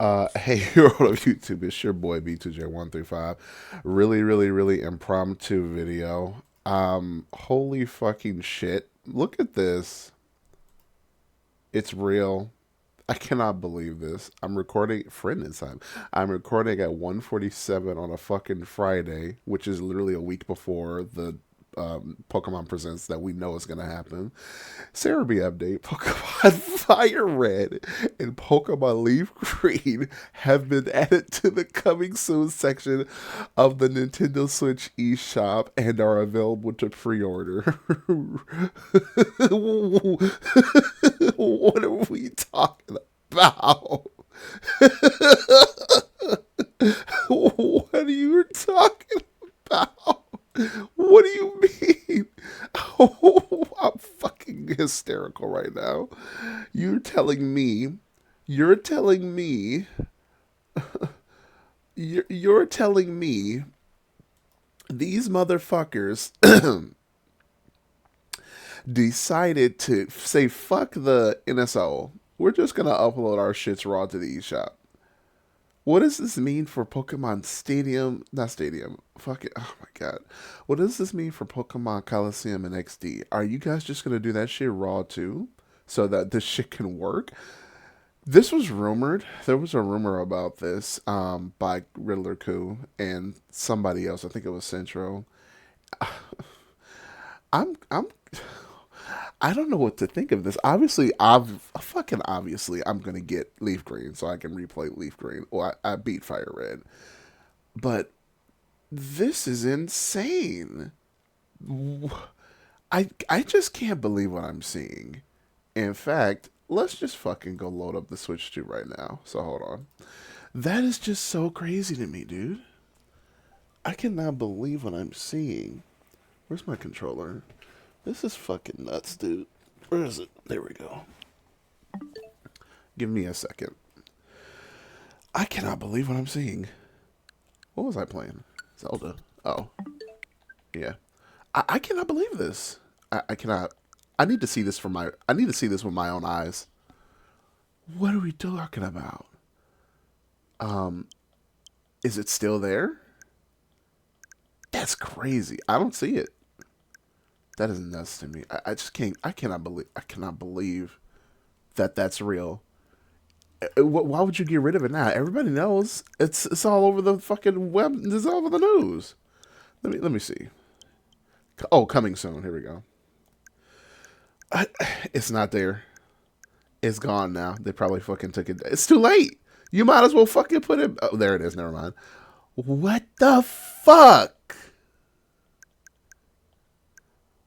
Hey, you're on YouTube. It's your boy B2J135. Really, really, really impromptu video. Holy fucking shit. Look at this. It's real. I cannot believe this. I'm recording friend this time. I'm recording at 1:47 on a fucking Friday, which is literally a week before the Pokemon Presents that we know is gonna happen. Cerebi update: Pokemon Fire Red and Pokemon Leaf Green have been added to the coming soon section of the Nintendo Switch eShop and are available to pre-order. What are we talking about? What are you talking about? What do you mean? Oh, I'm fucking hysterical right now. You're telling me, you're telling me, you're telling me these motherfuckers decided to say fuck the NSO. We're just gonna upload our shits raw to the eShop. What does this mean for Pokemon Stadium? Not Stadium. Fuck it. Oh my god. What does this mean for Pokemon Coliseum and XD? Are you guys just gonna do that shit raw too? So that this shit can work? This was rumored. There was a rumor about this by Riddler Coup and somebody else. I think it was Centro. I'm I don't know what to think of this. Obviously, fucking obviously I'm gonna get Leaf Green so I can replay Leaf Green. Or I beat Fire Red. But this is insane. I just can't believe what I'm seeing. In fact, let's just fucking go load up the Switch 2 right now. So hold on. That is just so crazy to me, dude. I cannot believe what I'm seeing. Where's my controller? This is fucking nuts, dude. Where is it? There we go. Give me a second. I cannot believe what I'm seeing. What was I playing? Zelda. Oh, yeah. I cannot believe this. I cannot. I need to see this from my. I need to see this with my own eyes. What are we talking about? Um, is it still there? That's crazy. I don't see it. That is nuts to me. I just can't. I cannot believe. I cannot believe that that's real. Why would you get rid of it now? Everybody knows it's all over the fucking web. It's all over the news. Let me see. Oh, coming soon. Here we go. I, it's not there. It's gone now. They probably fucking took it. It's too late. You might as well fucking put it. Oh, there it is. Never mind. What the fuck?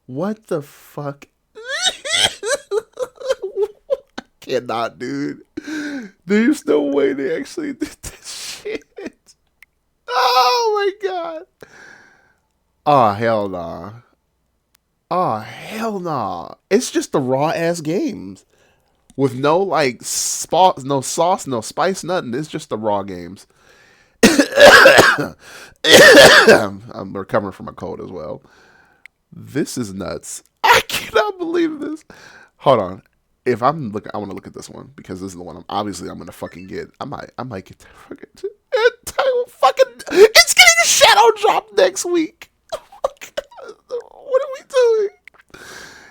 What the fuck? I cannot, dude. There's no way they actually did this shit. Oh my god. Oh hell nah. Oh hell nah. It's just the raw ass games with no like no sauce, no spice, nothing. It's just the raw games. I'm recovering from a cold as well. This is nuts. I cannot believe this. Hold on. If I'm looking, I want to look at this one because this is the one I'm gonna fucking get. I might get that fucking. It's getting a shadow drop next week. What are we doing?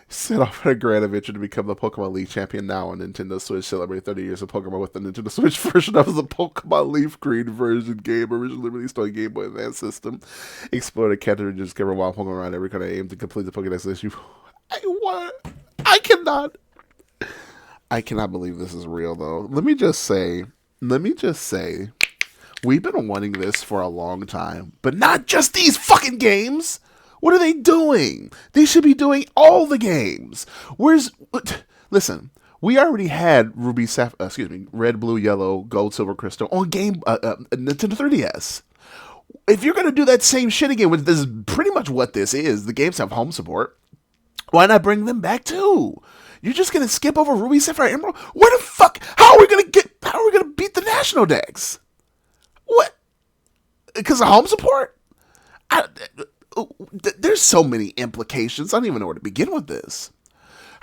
Set off on a grand adventure to become the Pokemon League champion now on Nintendo Switch. Celebrate 30 years of Pokemon with the Nintendo Switch version of the Pokemon Leaf Green version game, originally released on Game Boy Advance system. Explore the category to discover wild Pokemon around every corner. Aim to complete the Pokédex issue. I want. I cannot. I cannot believe this is real though. Let me just say. We've been wanting this for a long time, but not just these fucking games. What are they doing? They should be doing all the games. Where's listen? We already had Red, Blue, Yellow, Gold, Silver, Crystal on Nintendo 3DS. If you're gonna do that same shit again, which this is pretty much what this is, the games have home support. Why not bring them back too? You're just gonna skip over Ruby, Sapphire, Emerald? Where the fuck? How are we gonna get? How are we gonna beat the national decks? What? Because of home support? There's so many implications. I don't even know where to begin with this.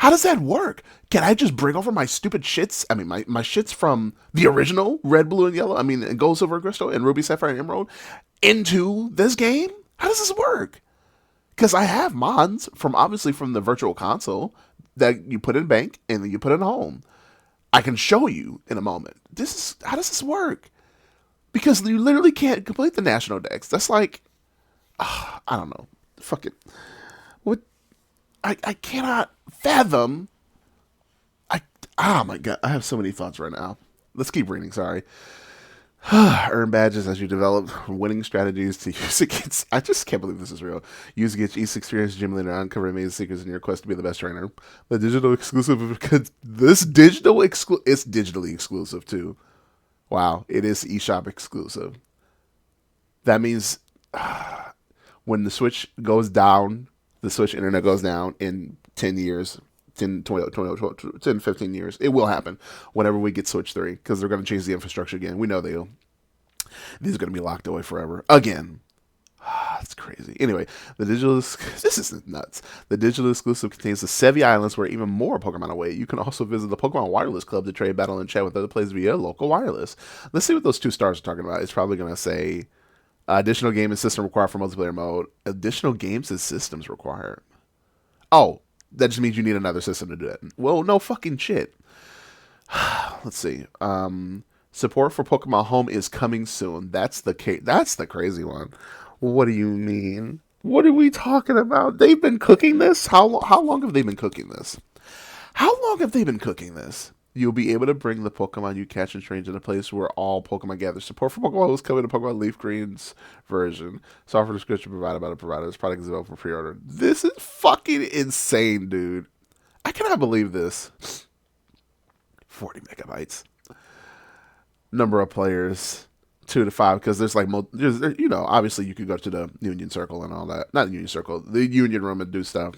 How does that work? Can I just bring over my stupid shits? I mean, my shits from the original Red, Blue, and Yellow, I mean, and Gold, Silver, and Crystal, and Ruby, Sapphire, and Emerald into this game? How does this work? Because I have mods from obviously from the virtual console that you put in bank and then you put in home. I can show you in a moment. This is how does this work? Because you literally can't complete the national decks. That's like, I don't know. Fuck it. What? I cannot fathom. Oh my god, I have so many thoughts right now. Let's keep reading. Sorry. Earn badges as you develop winning strategies to use against. I just can't believe this is real. Use against each experienced gym leader, uncover amazing secrets in your quest to be the best trainer. The digital exclusive. This digital it's digitally exclusive too. Wow, it is eShop exclusive. That means when the Switch goes down, the Switch internet goes down in 10 years, 10, 20, 20, 12, 10, 15 years. It will happen whenever we get Switch 3 because they're going to change the infrastructure again. We know they will. These are going to be locked away forever. Again. That's crazy. Anyway, this is nuts. The digital exclusive contains the Sevi Islands where even more Pokemon await. You can also visit the Pokemon Wireless Club to trade, battle, and chat with other players via local wireless. Let's see what those 2 stars are talking about. It's probably going to say additional game and system required for multiplayer mode. Additional games and systems required. Oh, that just means you need another system to do it. Well, no fucking shit. Let's see. Support for Pokemon Home is coming soon. That's the crazy one. What do you mean? What are we talking about? They've been cooking this? How long have they been cooking this? How long have they been cooking this? You'll be able to bring the Pokemon you catch and train to the place where all Pokemon gather. Support for Pokemon is coming to Pokemon Leaf Green's version. Software description provided by the provider. This product is available for pre-order. This is fucking insane, dude. I cannot believe this. 40 megabytes. Number of players. 2 to 5 because there's like obviously you could go to the Union Circle and all that, not the Union Circle, the Union Room and do stuff.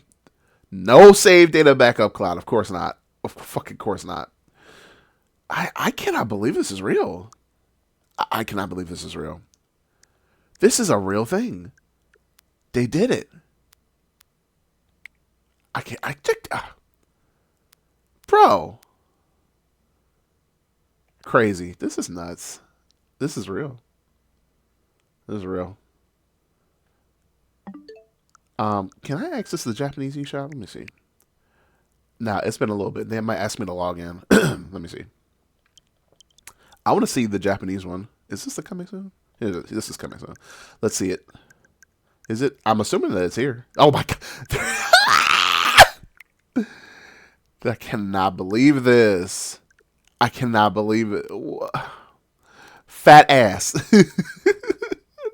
No save data backup cloud, of course not, of fucking course not. I cannot believe this is real. I cannot believe this is real. This is a real thing. They did it. Bro, crazy. This is nuts. This is real. This is real. Can I access the Japanese eShop? Let me see. Nah, it's been a little bit. They might ask me to log in. Let me see. I want to see the Japanese one. Is this the coming soon? This is coming soon. Let's see it. Is it? I'm assuming that it's here. Oh my god. I cannot believe this. I cannot believe it. Fat ass.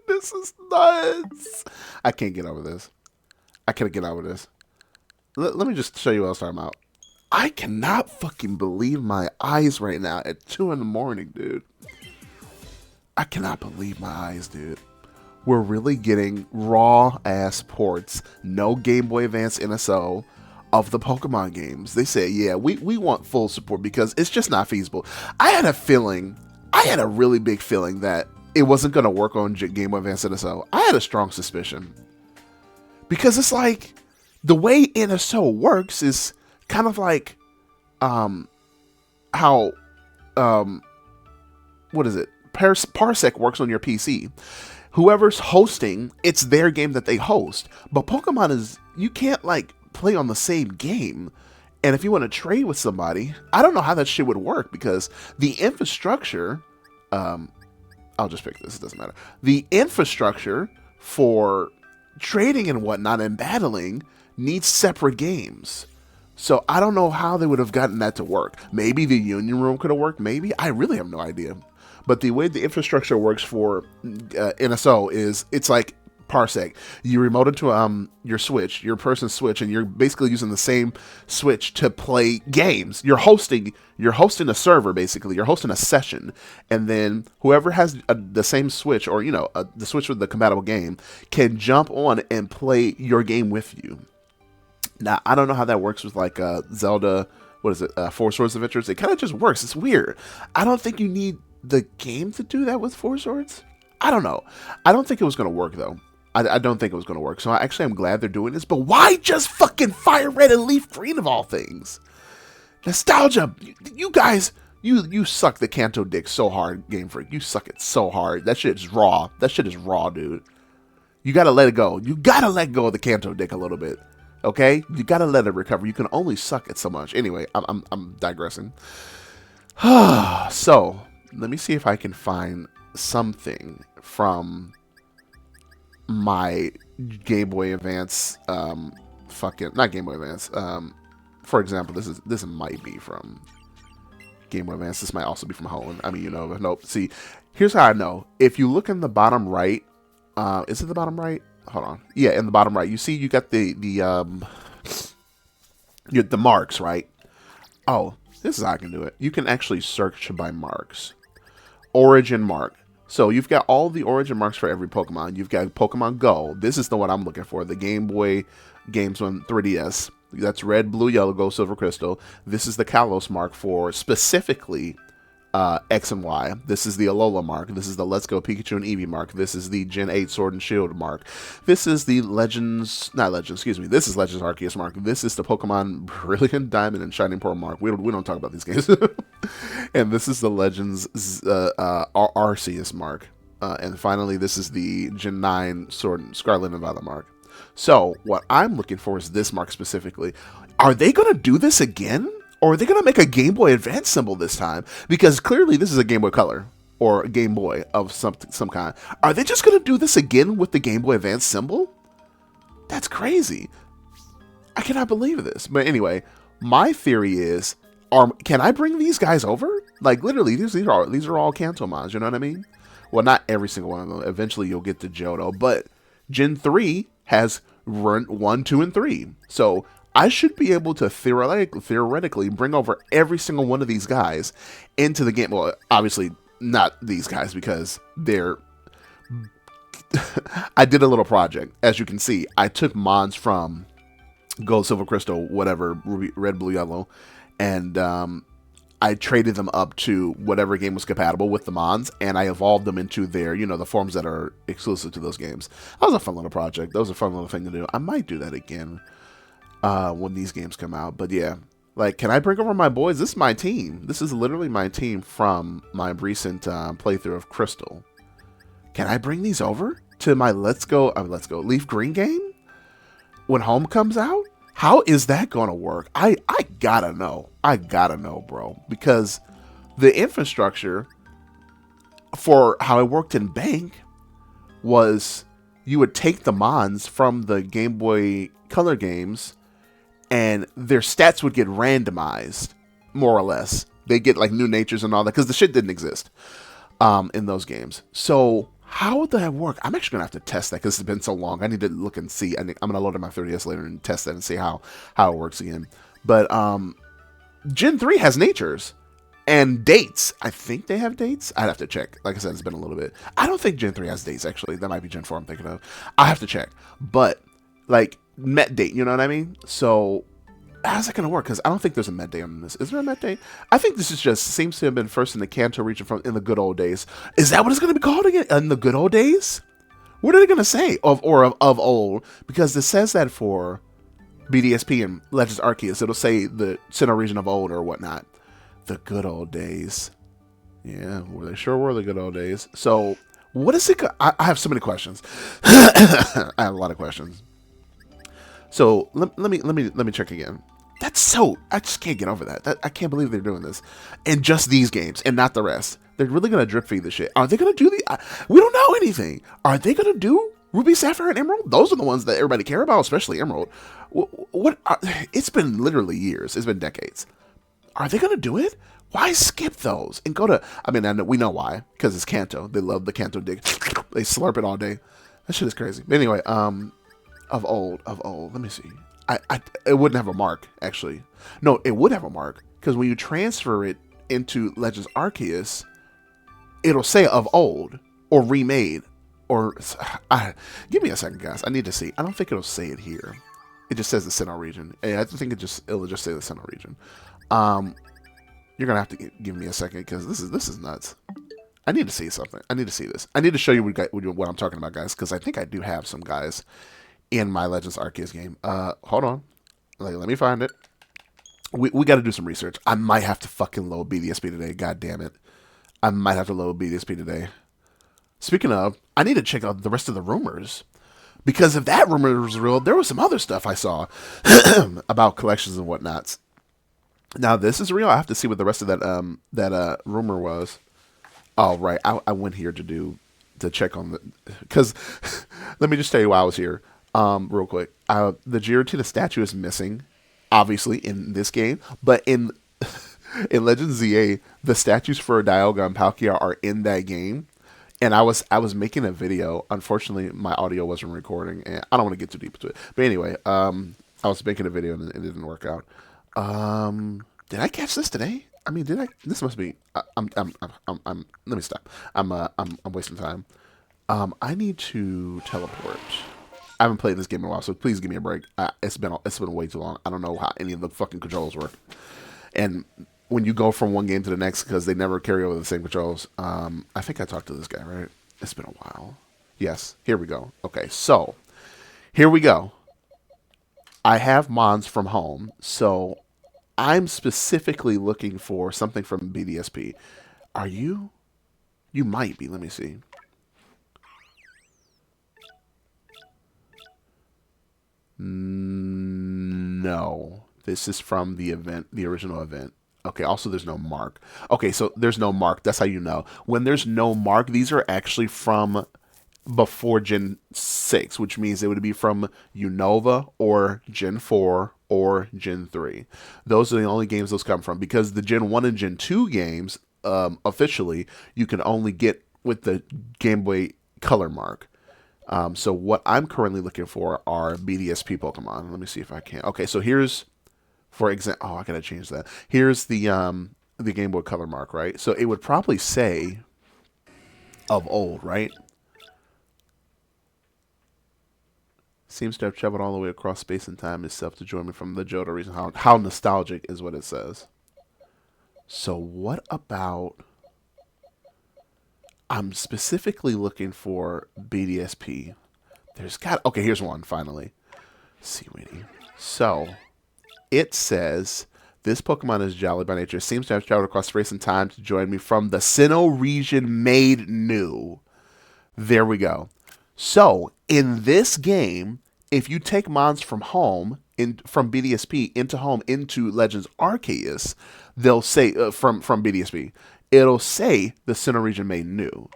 This is nuts. I can't get over this. I can't get over this. Let me just show you what I was talking about. I cannot fucking believe my eyes right now at 2 in the morning, dude. I cannot believe my eyes, dude. We're really getting raw ass ports, no Game Boy Advance NSO of the Pokemon games. They say, yeah, we want full support because it's just not feasible. I had a really big feeling that it wasn't going to work on Game Boy Advance NSO. I had a strong suspicion. Because it's like, the way NSO works is kind of like, how, what is it? Parsec works on your PC. Whoever's hosting, it's their game that they host. But Pokemon is, you can't like play on the same game. And if you want to trade with somebody, I don't know how that shit would work because the infrastructure, I'll just pick this, it doesn't matter. The infrastructure for trading and whatnot and battling needs separate games. So I don't know how they would have gotten that to work. Maybe the Union Room could have worked, maybe. I really have no idea. But the way the infrastructure works for NSO is it's like Parsec. You remote into your Switch, your person's Switch, and you're basically using the same Switch to play games. You're hosting a server, basically. You're hosting a session, and then whoever has the same Switch or the Switch with the compatible game can jump on and play your game with you. Now I don't know how that works with like Zelda. What is it? Four Swords Adventures. It kind of just works. It's weird. I don't think you need the game to do that with Four Swords. I don't know. I don't think it was going to work though. I don't think it was going to work. So actually, I'm glad they're doing this. But why just fucking fire red and leaf green of all things? Nostalgia, you guys, you suck the Kanto dick so hard, Game Freak. You suck it so hard. That shit is raw. That shit is raw, dude. You gotta let it go. You gotta let go of the Kanto dick a little bit. Okay? You gotta let it recover. You can only suck it so much. Anyway, I'm digressing. So, let me see if I can find something from my Game Boy Advance, not Game Boy Advance. For example, this might be from Game Boy Advance. This might also be from Home. I mean, but nope. See, here's how I know. If you look in the bottom right, is it the bottom right? Hold on. Yeah, in the bottom right, you see you got the marks, right? Oh, this is how I can do it. You can actually search by marks. Origin mark. So you've got all the origin marks for every Pokemon. You've got Pokemon Go. This is the one I'm looking for. The Game Boy games on 3DS. That's red, blue, yellow, gold, silver, crystal. This is the Kalos mark for specifically X and Y. This is the Alola mark. This is the Let's Go Pikachu and Eevee mark. This is the Gen 8 Sword and Shield mark. This is the This is Legends Arceus mark. This is the Pokemon Brilliant Diamond and Shining Pearl mark. We don't talk about these games. And this is the Legends Arceus mark. And finally, this is the Gen 9 Sword Scarlet and Violet mark. So, what I'm looking for is this mark specifically. Are they going to do this again? Or are they going to make a Game Boy Advance symbol this time? Because clearly this is a Game Boy Color. Or a Game Boy of some kind. Are they just going to do this again with the Game Boy Advance symbol? That's crazy. I cannot believe this. But anyway, my theory is, can I bring these guys over? Like, literally, these are all Kanto mods, you know what I mean? Well, not every single one of them. Eventually, you'll get to Johto. But Gen 3 has run 1, 2, and 3. So I should be able to theoretically bring over every single one of these guys into the game. Well, obviously not these guys because they're... I did a little project. As you can see, I took mons from Gold, Silver, Crystal, whatever, Ruby, Red, Blue, Yellow, and I traded them up to whatever game was compatible with the mons, and I evolved them into their, the forms that are exclusive to those games. That was a fun little project. That was a fun little thing to do. I might do that again when these games come out. But yeah, like, can I bring over my boys? This is my team. This is literally my team from my recent playthrough of Crystal. Can I bring these over to my Let's Go Leaf Green game when Home comes out? How is that going to work? I gotta know. I gotta know, bro. Because the infrastructure for how it worked in Bank was you would take the mons from the Game Boy Color games and their stats would get randomized, more or less. They get like new natures and all that because the shit didn't exist in those games. So how would that work? I'm actually gonna have to test that because it's been so long. I need to look and see. I'm gonna load in my 3DS later and test that and see how it works again. But Gen 3 has natures and dates. I think they have dates. I'd have to check. Like I said, it's been a little bit. I don't think Gen 3 has dates actually. That might be Gen 4 I'm thinking of. I have to check. But like met date, you know what I mean? So how's that going to work? Because I don't think there's a Met Day on this. Is there a Met Day? I think this is just seems to have been first in the Kanto region from in the good old days. Is that what it's going to be called again? In the good old days? What are they going to say? Of old? Because it says that for BDSP and Legends Arceus. It'll say the Sinnoh region of old or whatnot. The good old days. Yeah, they sure were the good old days. So what is it? I have so many questions. I have a lot of questions. So let me check again. That's so, I just can't get over that. I can't believe they're doing this. And just these games and not the rest. They're really going to drip feed the shit. Are they going to do we don't know anything. Are they going to do Ruby, Sapphire, and Emerald? Those are the ones that everybody care about, especially Emerald. It's been literally years. It's been decades. Are they going to do it? Why skip those and go to, we know why. Because it's Kanto. They love the Kanto dig. They slurp it all day. That shit is crazy. But anyway, of old, let me see. It wouldn't have a mark, actually. No, it would have a mark, because when you transfer it into Legends Arceus, it'll say of old, or remade, or... give me a second, guys. I need to see. I don't think it'll say it here. It just says the Sinnoh region. I think it'll just say the Sinnoh region. You're gonna have to give me a second, because this is nuts. I need to see something. I need to see this. I need to show you what I'm talking about, guys, because I think I do have some guys in my Legends Arceus game. Hold on. Let me find it. We got to do some research. I might have to fucking load BDSP today. God damn it. I might have to load BDSP today. Speaking of, I need to check out the rest of the rumors. Because if that rumor was real, there was some other stuff I saw about collections and whatnots. Now, this is real. I have to see what the rest of that rumor was. Oh, right. I went here to check on the... Because, let me just tell you why I was here real quick. The Giratina statue is missing, obviously, in this game. But in Legends ZA, the statues for Dialga and Palkia are in that game. And I was making a video. Unfortunately, my audio wasn't recording, and I don't want to get too deep into it. But anyway, I was making a video and it didn't work out. Did I catch this today? I mean, did I? This must be. Let me stop. I'm wasting time. I need to teleport. I haven't played this game in a while, so please give me a break. It's been way too long. I don't know how any of the fucking controls work. And when you go from one game to the next, because they never carry over the same controls. I think I talked to this guy, right? It's been a while. Yes, here we go. Okay, so here we go. I have Mons from home, so I'm specifically looking for something from BDSP. Are you? You might be. Let me see. No. This is from the event, the original event. Okay, also there's no mark. Okay, so there's no mark. That's how you know. When there's no mark, these are actually from before Gen 6, which means it would be from Unova or Gen 4 or Gen 3. Those are the only games those come from, because the Gen 1 and Gen 2 games, officially, you can only get with the Game Boy Color mark. So what I'm currently looking for are BDSP Pokemon. Let me see if I can. Okay, so here's, for example, oh, I gotta change that. Here's the Game Boy Color mark, right? So it would probably say of old, right? Seems to have traveled all the way across space and time itself to join me from the Johto region. How nostalgic is what it says. So what about... I'm specifically looking for BDSP. There's got... Okay, here's one, finally. Seaweedy. So, it says... This Pokemon is jolly by nature. Seems to have traveled across space and time to join me from the Sinnoh region made new. There we go. So, in this game, if you take Mons from home, from BDSP into home into Legends Arceus, they'll say, from BDSP, it'll say the Sinnoh region made new.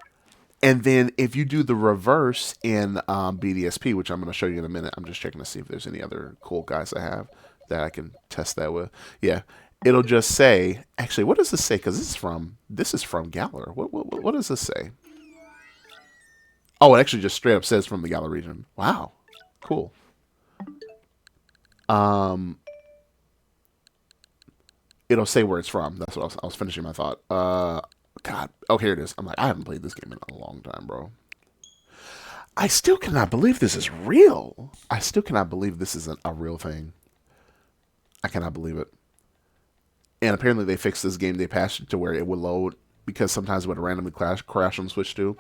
And then if you do the reverse in BDSP, which I'm going to show you in a minute, I'm just checking to see if there's any other cool guys I have that I can test that with. Yeah, it'll just say, actually, what does this say? Because this is from Galar. What does this say? Oh, it actually just straight up says from the Galar region. Wow, cool. It'll say where it's from. That's what I was finishing my thought. God. Oh, here it is. I'm like, I haven't played this game in a long time, bro. I still cannot believe this is real. I still cannot believe this is a real thing. I cannot believe it. And apparently they fixed this game. They patched it to where it would load, because sometimes it would randomly crash on Switch too.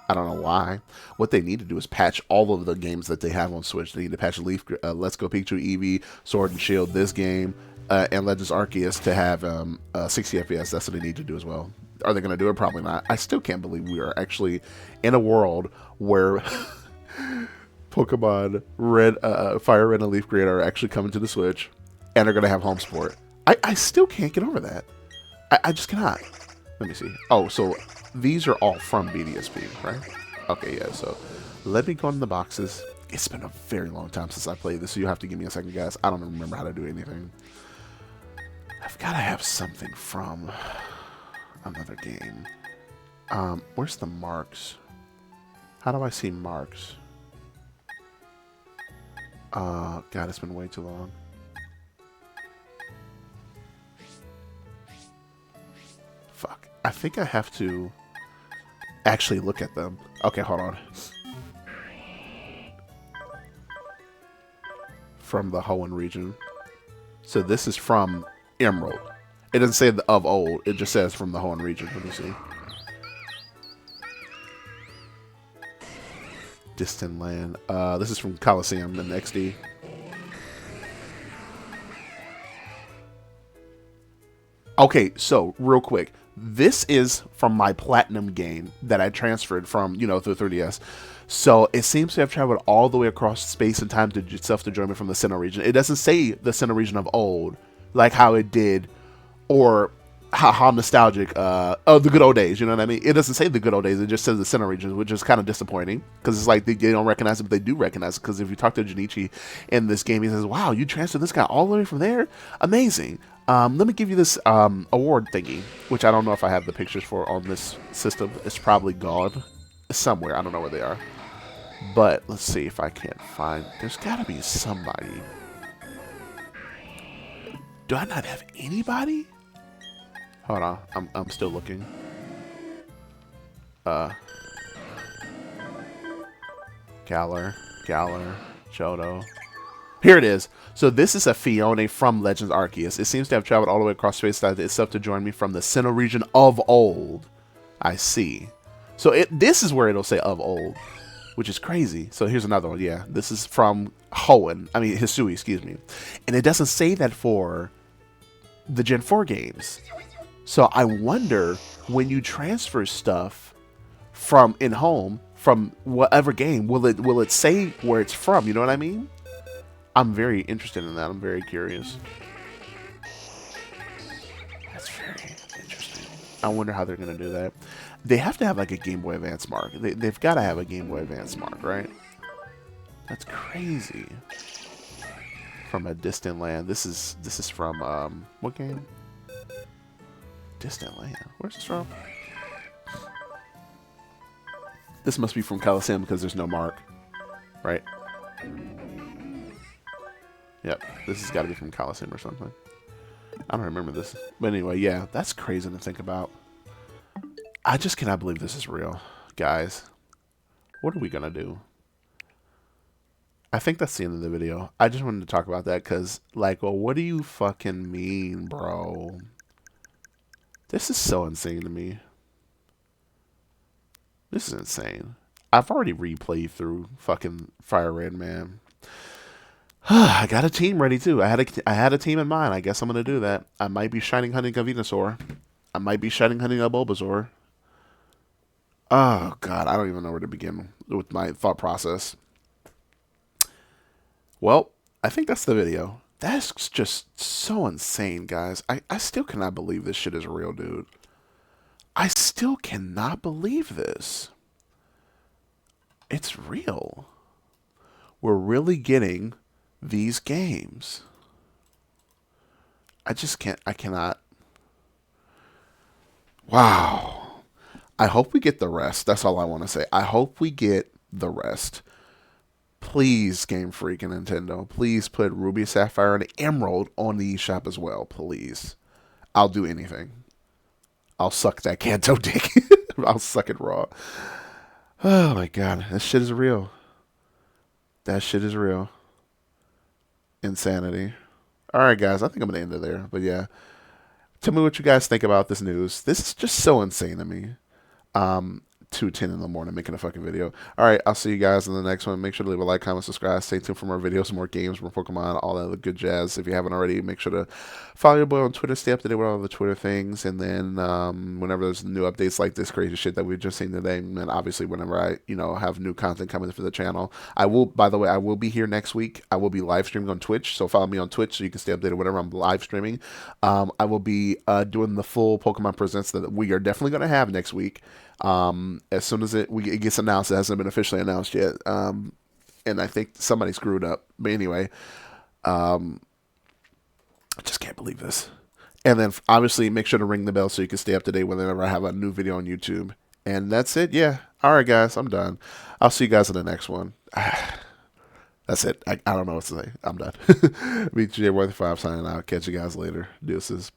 I don't know why. What they need to do is patch all of the games that they have on Switch. They need to patch Let's Go Pikachu Eevee, Sword and Shield, this game, and Legends Arceus to have 60 FPS. That's what they need to do as well. Are they going to do it? Probably not. I still can't believe we are actually in a world where Pokemon Red, Fire Red, and Leaf Green are actually coming to the Switch, and are going to have home support. I still can't get over that. I just cannot. Let me see. Oh, so these are all from BDSP, right? Okay, yeah, so let me go in the boxes. It's been a very long time since I played this, so you have to give me a second, guys. I don't remember how to do anything. I've got to have something from another game. Where's the marks? How do I see marks? God, it's been way too long. Fuck. I think I have to actually look at them. Okay, hold on. From the Hoenn region. So this is from Emerald. It doesn't say the of old. It just says from the Hoenn region. Let me see. Distant Land. This is from Coliseum in XD. Okay, so real quick, this is from my Platinum game that I transferred from, you know, through 3DS. So it seems to have traveled all the way across space and time to itself to join me from the Sinnoh region. It doesn't say the Sinnoh region of old, like how it did, or how nostalgic of the good old days. You know what I mean? It doesn't say the good old days. It just says the Sinnoh region, which is kind of disappointing because it's like they don't recognize it, but they do recognize it. Because if you talk to Junichi in this game, he says, "Wow, you transferred this guy all the way from there? Amazing." Let me give you this award thingy, which I don't know if I have the pictures for on this system. It's probably gone somewhere. I don't know where they are. But let's see if I can't find. There's got to be somebody. Do I not have anybody? Hold on, I'm still looking. Galar, Chodo. Here it is. So this is a Fiona from Legends Arceus. It seems to have traveled all the way across space itself to join me from the Sinnoh region of old. I see. So this is where it'll say of old, which is crazy. So here's another one. Yeah, this is from Hisui, excuse me. And it doesn't say that for the Gen 4 games. So I wonder when you transfer stuff from in-home, from whatever game, will it say where it's from? You know what I mean? I'm very interested in that. I'm very curious. That's very interesting. I wonder how they're going to do that. They have to have like a Game Boy Advance mark. They've got to have a Game Boy Advance mark, right? That's crazy. From a Distant Land. This is from what game? Distant Land. Where's this from? This must be from Coliseum because there's no mark, right? Yep, this has got to be from Coliseum or something. I don't remember this. But anyway, yeah, that's crazy to think about. I just cannot believe this is real. Guys, what are we going to do? I think that's the end of the video. I just wanted to talk about that because, like, well, what do you fucking mean, bro? This is so insane to me. This is insane. I've already replayed through fucking Fire Red, man. I got a team ready too. I had a team in mind. I guess I'm gonna do that. I might be shining hunting a Venusaur. I might be shining hunting a Bulbasaur. Oh god, I don't even know where to begin with my thought process. Well, I think that's the video. That's just so insane, guys. I still cannot believe this shit is real, dude. I still cannot believe this. It's real. We're really getting these games. I cannot. Wow. I hope we get the rest. That's all I want to say. I hope we get the rest. Please, Game Freak and Nintendo, please put Ruby, Sapphire, and Emerald on the eShop as well, please. I'll do anything. I'll suck that Kanto dick. I'll suck it raw. Oh my god, that shit is real. That shit is real. Insanity. Alright guys, I think I'm going to end it there. But yeah, tell me what you guys think about this news. This is just so insane to me. 2:10 in the morning making a fucking video. Alright, I'll see you guys in the next one. Make sure to leave a like, comment, subscribe. Stay tuned for more videos, more games, more Pokemon, all that other good jazz. If you haven't already, make sure to follow your boy on Twitter. Stay up to date with all the Twitter things. And then whenever there's new updates like this crazy shit that we've just seen today, and obviously whenever I, have new content coming for the channel, I will, by the way, I will be here next week. I will be live streaming on Twitch. So follow me on Twitch so you can stay updated whenever I'm live streaming. I will be doing the full Pokemon Presents that we are definitely going to have next week. As soon as it gets announced, it hasn't been officially announced yet. And I think somebody screwed up. But anyway, I just can't believe this. And then obviously make sure to ring the bell so you can stay up to date whenever I have a new video on YouTube. And that's it. Yeah. All right, guys. I'm done. I'll see you guys in the next one. That's it. I don't know what to say. I'm done. Meet you, Worthy 5 signing out. Catch you guys later. Deuces.